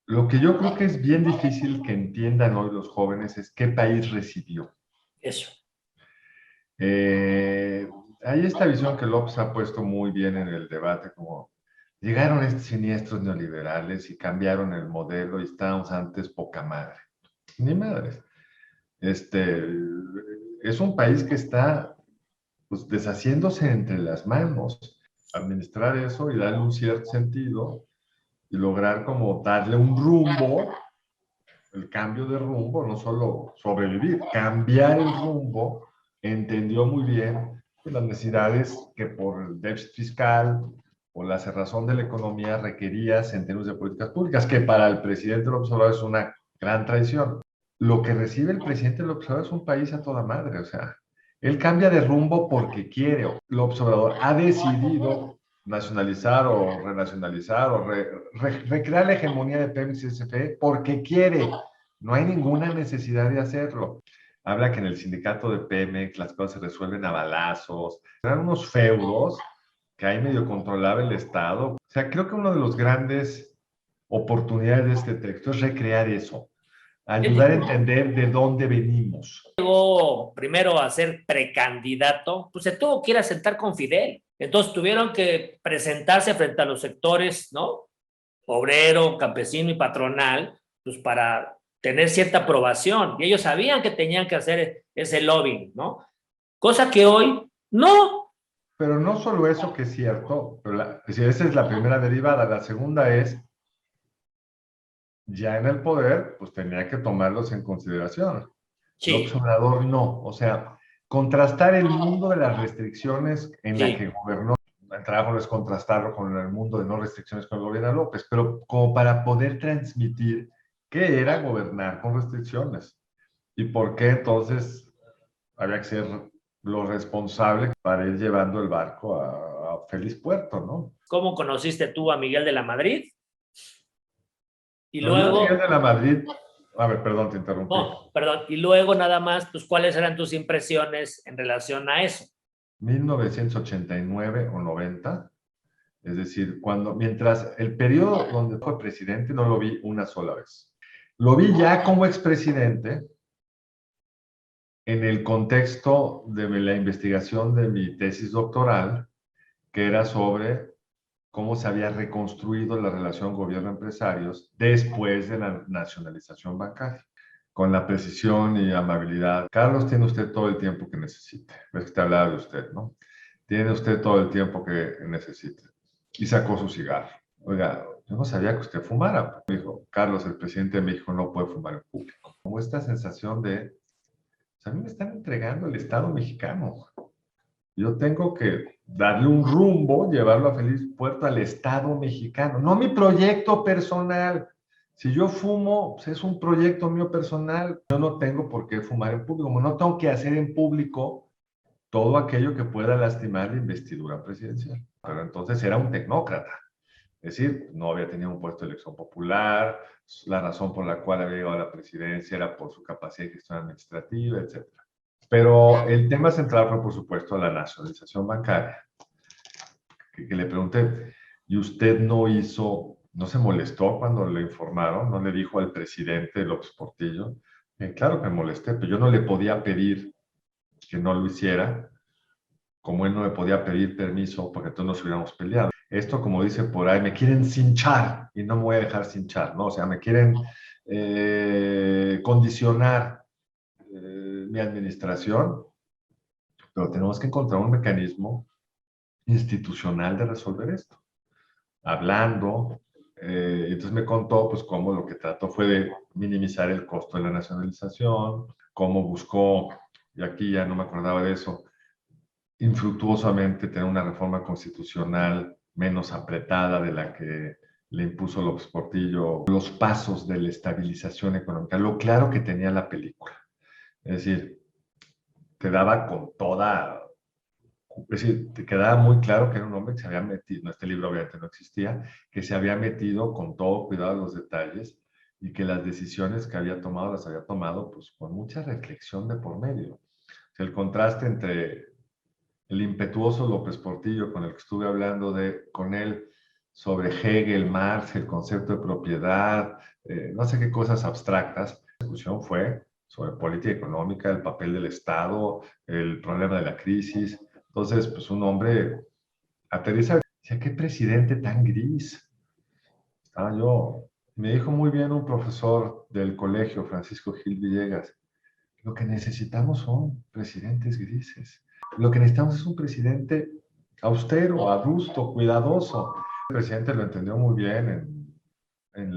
Lo que yo creo que es bien difícil que entiendan hoy los jóvenes es qué país recibió. Eso. Eh, Hay esta visión que López ha puesto muy bien en el debate, como llegaron estos siniestros neoliberales y cambiaron el modelo y estábamos antes poca madre. Ni madres. Este, es un país que está pues, deshaciéndose entre las manos. Administrar eso y darle un cierto sentido y lograr como darle un rumbo, el cambio de rumbo, no solo sobrevivir, cambiar el rumbo, entendió muy bien las necesidades que por el déficit fiscal o la cerrazón de la economía requerías en términos de políticas públicas, que para el presidente López Obrador es una gran traición. Lo que recibe el presidente López Obrador es un país a toda madre, o sea, él cambia de rumbo porque quiere. López Obrador ha decidido nacionalizar o renacionalizar o recrear la hegemonía de Pemex y SFE porque quiere. No hay ninguna necesidad de hacerlo. Habla que en el sindicato de Pemex las cosas se resuelven a balazos. Eran unos feudos que ahí medio controlaba el Estado. O sea, creo que una de las grandes oportunidades de este texto es recrear eso, ayudar a entender de dónde venimos. Llegó primero a ser precandidato, pues se tuvo que ir a sentar con Fidel. Entonces tuvieron que presentarse frente a los sectores, ¿no? Obrero, campesino y patronal, pues para tener cierta aprobación. Y ellos sabían que tenían que hacer ese lobbying, ¿no? Cosa que hoy no. Pero no solo eso que es cierto, pero esa es la primera derivada. La segunda es, ya en el poder, pues tenía que tomarlos en consideración. López Sí, Obrador no. O sea, contrastar el mundo de las restricciones en la sí. que gobernó, el trabajo no es contrastarlo con el mundo de no restricciones con el gobierno de López, pero como para poder transmitir qué era gobernar con restricciones y por qué entonces había que ser lo responsable para ir llevando el barco a feliz puerto, ¿no? ¿Cómo conociste tú a Miguel de la Madrid? Y No, yo a Miguel luego, de la Madrid, a ver, perdón, te interrumpí. no, perdón, y luego nada más, pues, ¿cuáles eran tus impresiones en relación a eso? 1989 o 90, es decir, mientras el periodo donde fue presidente no lo vi una sola vez. Lo vi ya como expresidente en el contexto de la investigación de mi tesis doctoral, que era sobre cómo se había reconstruido la relación gobierno-empresarios después de la nacionalización bancaria, con la precisión y amabilidad. Carlos, tiene usted todo el tiempo que necesite. Es que te hablaba de usted, ¿no? Tiene usted todo el tiempo que necesite. Y sacó su cigarro. Oiga, yo no sabía que usted fumara. Me dijo, Carlos, el presidente de México no puede fumar en público. Como esta sensación de, pues a mí me están entregando el Estado mexicano. Yo tengo que darle un rumbo, llevarlo a feliz puerto al Estado mexicano, no mi proyecto personal. Si yo fumo, pues es un proyecto mío personal. Yo no tengo por qué fumar en público, como no tengo que hacer en público todo aquello que pueda lastimar la investidura presidencial. Pero entonces era un tecnócrata. Es decir, no había tenido un puesto de elección popular, la razón por la cual había llegado a la presidencia era por su capacidad de gestión administrativa, etcétera. Pero el tema central fue, por supuesto, la nacionalización bancaria, que le pregunté, ¿y usted no se molestó cuando le informaron? ¿No le dijo al presidente López Portillo? Claro que me molesté, pero yo no le podía pedir que no lo hiciera, como él no me podía pedir permiso, porque entonces nos hubiéramos peleado. Esto, como dice por ahí, me quieren cinchar y no me voy a dejar cinchar, ¿no? O sea, me quieren condicionar mi administración, pero tenemos que encontrar un mecanismo institucional de resolver esto. Hablando, entonces me contó pues cómo lo que trató fue de minimizar el costo de la nacionalización, cómo buscó, y aquí ya no me acordaba de eso, infructuosamente tener una reforma constitucional menos apretada de la que le impuso López Portillo, los pasos de la estabilización económica, lo claro que tenía la película. Es decir, te daba con toda, es decir, te quedaba muy claro que era un hombre que se había metido, no, este libro obviamente no existía, que se había metido con todo cuidado en los detalles y que las decisiones que había tomado las había tomado pues con mucha reflexión de por medio. O sea, el contraste entre el impetuoso López Portillo con el que estuve hablando con él sobre Hegel, Marx, el concepto de propiedad, no sé qué cosas abstractas. La discusión fue sobre política económica, el papel del Estado, el problema de la crisis. Entonces, pues un hombre aterriza. Decía, ¿qué presidente tan gris? Me dijo muy bien un profesor del colegio, Francisco Gil Villegas, lo que necesitamos son presidentes grises. Lo que necesitamos es un presidente austero, adusto, cuidadoso. El presidente lo entendió muy bien en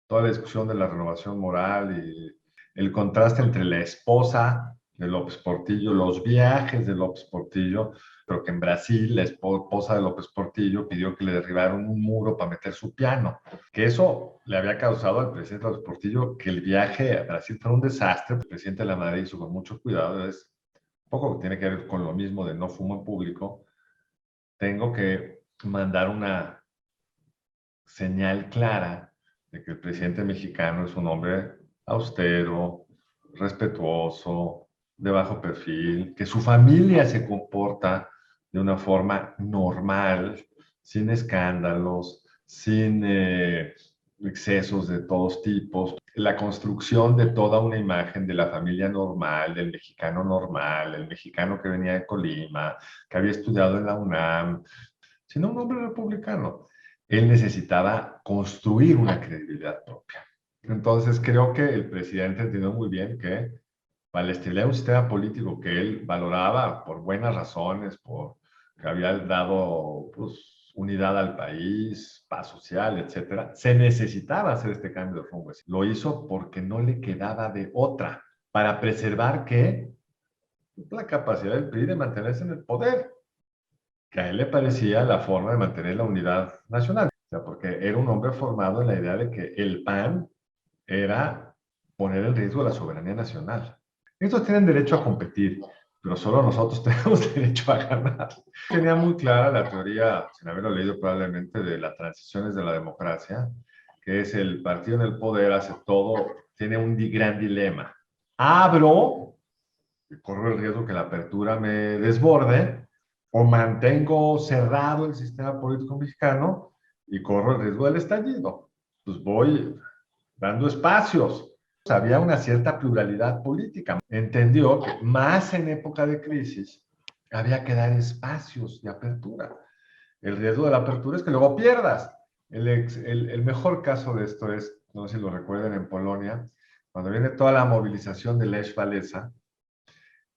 toda la discusión de la renovación moral y el contraste entre la esposa de López Portillo, los viajes de López Portillo, pero que en Brasil la esposa de López Portillo pidió que le derribaran un muro para meter su piano, que eso le había causado al presidente López Portillo que el viaje a Brasil fue un desastre. El presidente de la Madrid hizo con mucho cuidado, es un poco tiene que ver con lo mismo de no fumo en público. Tengo que mandar una señal clara de que el presidente mexicano es un hombre austero, respetuoso, de bajo perfil, que su familia se comporta de una forma normal, sin escándalos, sin excesos de todos tipos. La construcción de toda una imagen de la familia normal, del mexicano normal, el mexicano que venía de Colima, que había estudiado en la UNAM, sino un hombre republicano. Él necesitaba construir una credibilidad propia. Entonces creo que el presidente entendió muy bien que para estilar un sistema político que él valoraba por buenas razones, por que había dado pues, unidad al país, paz social, etcétera, se necesitaba hacer este cambio de rumbo. Lo hizo porque no le quedaba de otra para preservar que la capacidad del PRI de mantenerse en el poder, que a él le parecía la forma de mantener la unidad nacional. O sea, porque era un hombre formado en la idea de que el PAN era poner en riesgo la soberanía nacional. Estos tienen derecho a competir, pero solo nosotros tenemos derecho a ganar. Tenía muy clara la teoría, sin haberlo leído probablemente, de las transiciones de la democracia, que es el partido en el poder hace todo, tiene un gran dilema. Abro, y corro el riesgo que la apertura me desborde, o mantengo cerrado el sistema político mexicano y corro el riesgo del estallido. Pues voy dando espacios. Había una cierta pluralidad política. Entendió que más en época de crisis había que dar espacios de apertura. El riesgo de la apertura es que luego pierdas. El mejor caso de esto es, no sé si lo recuerdan, en Polonia, cuando viene toda la movilización de Lech Walesa,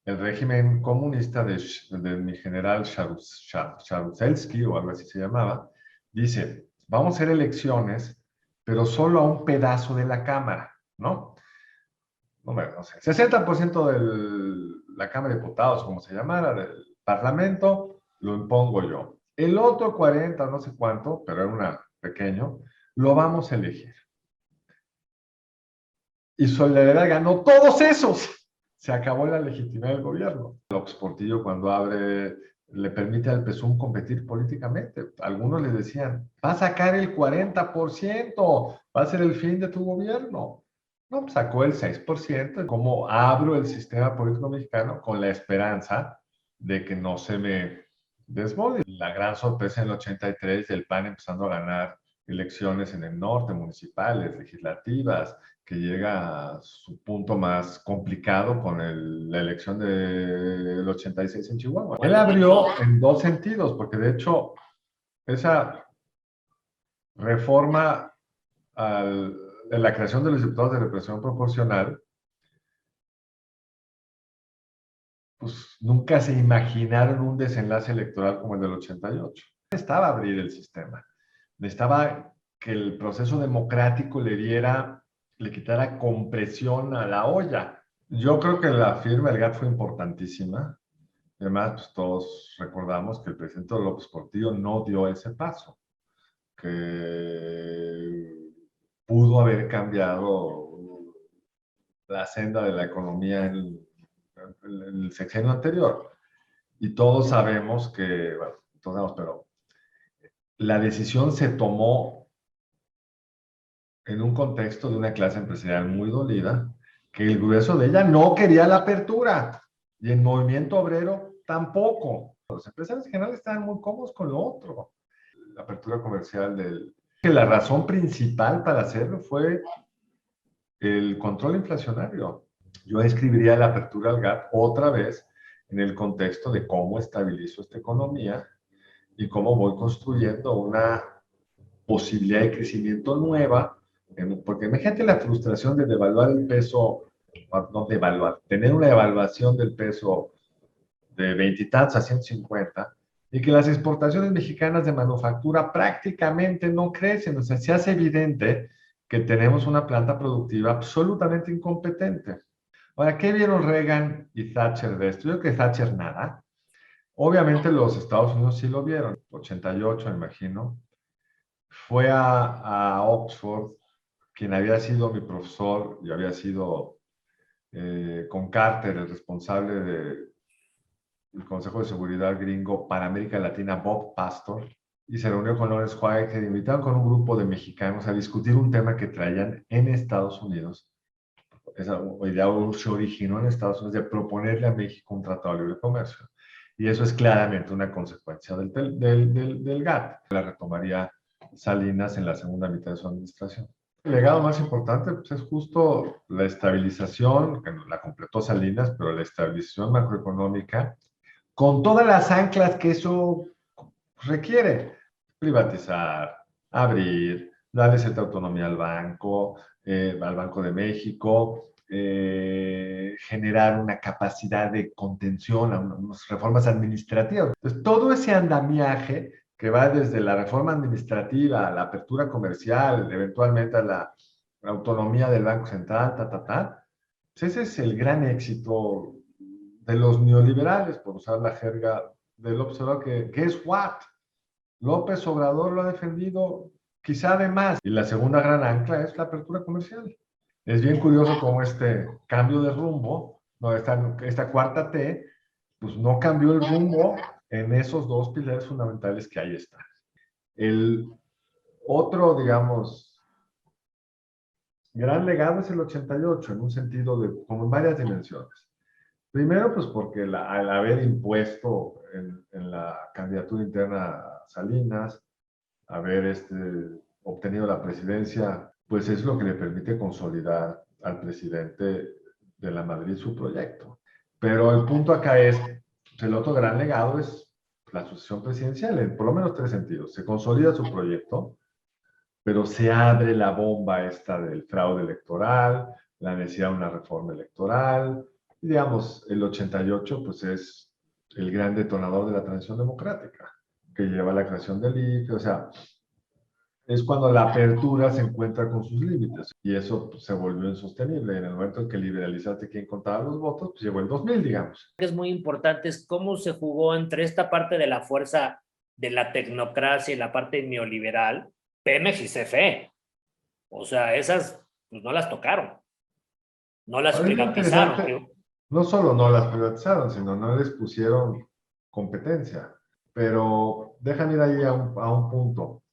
el régimen comunista de mi general Jaruzelski, o algo así se llamaba, dice, vamos a hacer elecciones, pero solo a un pedazo de la Cámara, ¿no? No sé, 60% de la Cámara de Diputados, como se llamara, del Parlamento, lo impongo yo. El otro 40, no sé cuánto, pero era una pequeño, lo vamos a elegir. Y Solidaridad ganó todos esos. Se acabó la legitimidad del gobierno. López Portillo, cuando abre, le permite al PSUM competir políticamente. Algunos le decían, va a sacar el 40%, va a ser el fin de tu gobierno. No, pues sacó el 6%. ¿Cómo abro el sistema político mexicano con la esperanza de que no se me desborde? La gran sorpresa en el 83 del PAN empezando a ganar elecciones en el norte, municipales, legislativas, que llega a su punto más complicado con la elección del 86 en Chihuahua. Él abrió en dos sentidos, porque de hecho esa reforma en la creación de los diputados de representación proporcional, pues nunca se imaginaron un desenlace electoral como el del 88. Necesitaba abrir el sistema, necesitaba que el proceso democrático le quitara compresión a la olla. Yo creo que la firma del GATT fue importantísima. Además, pues, todos recordamos que el presidente López Portillo no dio ese paso, que pudo haber cambiado la senda de la economía en el sexenio anterior. Y todos sabemos que, bueno, todos sabemos, pero la decisión se tomó en un contexto de una clase empresarial muy dolida, que el grueso de ella no quería la apertura, y el movimiento obrero tampoco. Los empresarios en general estaban muy cómodos con lo otro. la apertura comercial que la razón principal para hacerlo fue el control inflacionario. Yo escribiría la apertura al GATT otra vez en el contexto de cómo estabilizo esta economía y cómo voy construyendo una posibilidad de crecimiento nueva, porque imagínate la frustración de devaluar el peso, no devaluar, tener una devaluación del peso de 20 y tantos a 150, y que las exportaciones mexicanas de manufactura prácticamente no crecen. O sea, se hace evidente que tenemos una planta productiva absolutamente incompetente. Ahora, ¿qué vieron Reagan y Thatcher de esto? Yo creo que Thatcher nada. Obviamente los Estados Unidos sí lo vieron. 88, me imagino. Fue a Oxford, quien había sido mi profesor y había sido con Carter, el responsable del Consejo de Seguridad gringo para América Latina, Bob Pastor, y se reunió con Lawrence White, que invitaron con un grupo de mexicanos a discutir un tema que traían en Estados Unidos. Esa idea se originó en Estados Unidos de proponerle a México un tratado de libre comercio. Y eso es claramente una consecuencia del GATT. La retomaría Salinas en la segunda mitad de su administración. El legado más importante pues, es justo la estabilización, que la completó Salinas, pero la estabilización macroeconómica, con todas las anclas que eso requiere. Privatizar, abrir, darle cierta autonomía al Banco de México, generar una capacidad de contención, unas reformas administrativas. Entonces, todo ese andamiaje que va desde la reforma administrativa a la apertura comercial, eventualmente a la autonomía del Banco Central, pues ese es el gran éxito de los neoliberales, por usar la jerga del observador, que es what? López Obrador lo ha defendido quizá además. Y la segunda gran ancla es la apertura comercial. Es bien curioso cómo este cambio de rumbo, no, esta cuarta T, pues no cambió el rumbo en esos dos pilares fundamentales que ahí están. El otro, digamos, gran legado es el 88, en un sentido de, como en varias dimensiones. Primero, pues porque al haber impuesto en la candidatura interna a Salinas, haber obtenido la presidencia, pues es lo que le permite consolidar al presidente de la Madrid su proyecto. Pero el punto acá es, el otro gran legado es la sucesión presidencial, en por lo menos tres sentidos. Se consolida su proyecto, pero se abre la bomba esta del fraude electoral, la necesidad de una reforma electoral. Y digamos, el 88 pues es el gran detonador de la transición democrática, que lleva a la creación del IFE, o sea, es cuando la apertura se encuentra con sus límites y eso pues, se volvió insostenible. En el momento en que liberalizaste quién contaba los votos, pues llegó el 2000, digamos. Es muy importante es cómo se jugó entre esta parte de la fuerza de la tecnocracia y la parte neoliberal, Pemex y CFE. O sea, esas pues, no las tocaron, no las privatizaron. No solo no las privatizaron, sino no les pusieron competencia. Pero déjame ir ahí a un punto.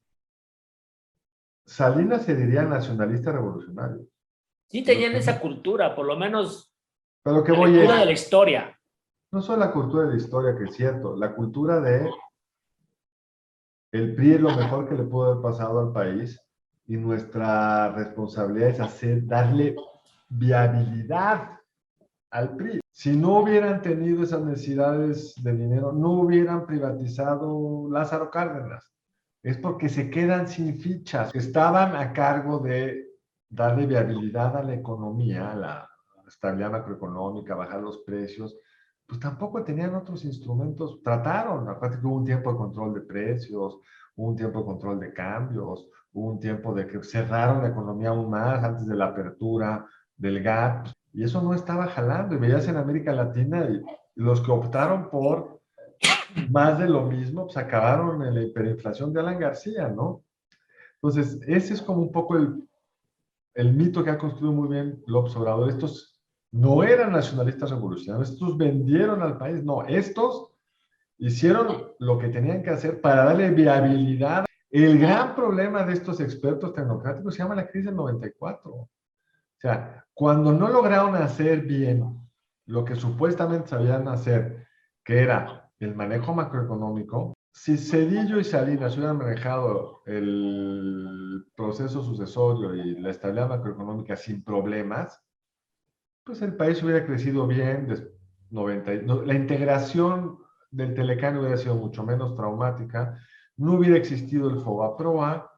Salinas se diría nacionalista revolucionario. Sí tenían esa cultura, por lo menos pero que la cultura de la historia. No solo la cultura de la historia, que es cierto, la cultura de el PRI es lo mejor que le pudo haber pasado al país y nuestra responsabilidad es darle viabilidad al PRI. Si no hubieran tenido esas necesidades de dinero, no hubieran privatizado Lázaro Cárdenas. Es porque se quedan sin fichas. Estaban a cargo de darle viabilidad a la economía, a la estabilidad macroeconómica, bajar los precios. Pues tampoco tenían otros instrumentos. Trataron, aparte que hubo un tiempo de control de precios, hubo un tiempo de control de cambios, hubo un tiempo de que cerraron la economía aún más antes de la apertura del GATT. Y eso no estaba jalando. Y veías en América Latina y los que optaron por más de lo mismo, pues acabaron en la hiperinflación de Alan García, ¿no? Entonces, ese es como un poco el mito que ha construido muy bien López Obrador. Estos no eran nacionalistas revolucionarios, estos vendieron al país, no, estos hicieron lo que tenían que hacer para darle viabilidad. El gran problema de estos expertos tecnocráticos se llama la crisis del 94. O sea, cuando no lograron hacer bien lo que supuestamente sabían hacer, que era el manejo macroeconómico, Si Zedillo y Salinas hubieran manejado el proceso sucesorio y la estabilidad macroeconómica sin problemas, pues el país hubiera crecido bien. La integración del Telecán hubiera sido mucho menos traumática, no hubiera existido el FOBAPROA,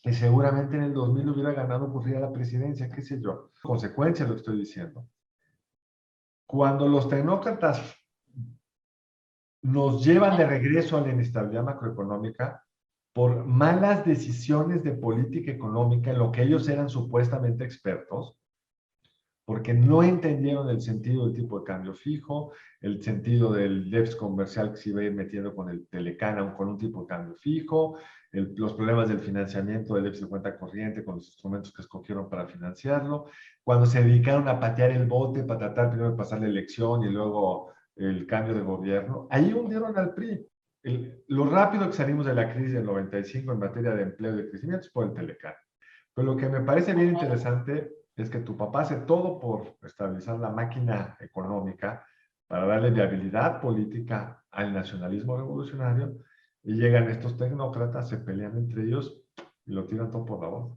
y seguramente en el 2000 hubiera ganado Porfirio la presidencia, qué sé yo. Consecuencia lo que estoy diciendo. Cuando los tecnócratas nos llevan de regreso a la inestabilidad macroeconómica por malas decisiones de política económica en lo que ellos eran supuestamente expertos, porque no entendieron el sentido del tipo de cambio fijo, el sentido del déficit comercial que se iba a ir metiendo con el Telecán, con un tipo de cambio fijo, los problemas del financiamiento del déficit de cuenta corriente con los instrumentos que escogieron para financiarlo, cuando se dedicaron a patear el bote para tratar primero de pasar la elección y luego el cambio de gobierno, ahí hundieron al PRI. Lo rápido que salimos de la crisis del 95 en materia de empleo y de crecimiento es por el Telecán. Pero lo que me parece bien interesante es que tu papá hace todo por estabilizar la máquina económica para darle viabilidad política al nacionalismo revolucionario, y llegan estos tecnócratas, se pelean entre ellos y lo tiran todo por la borda.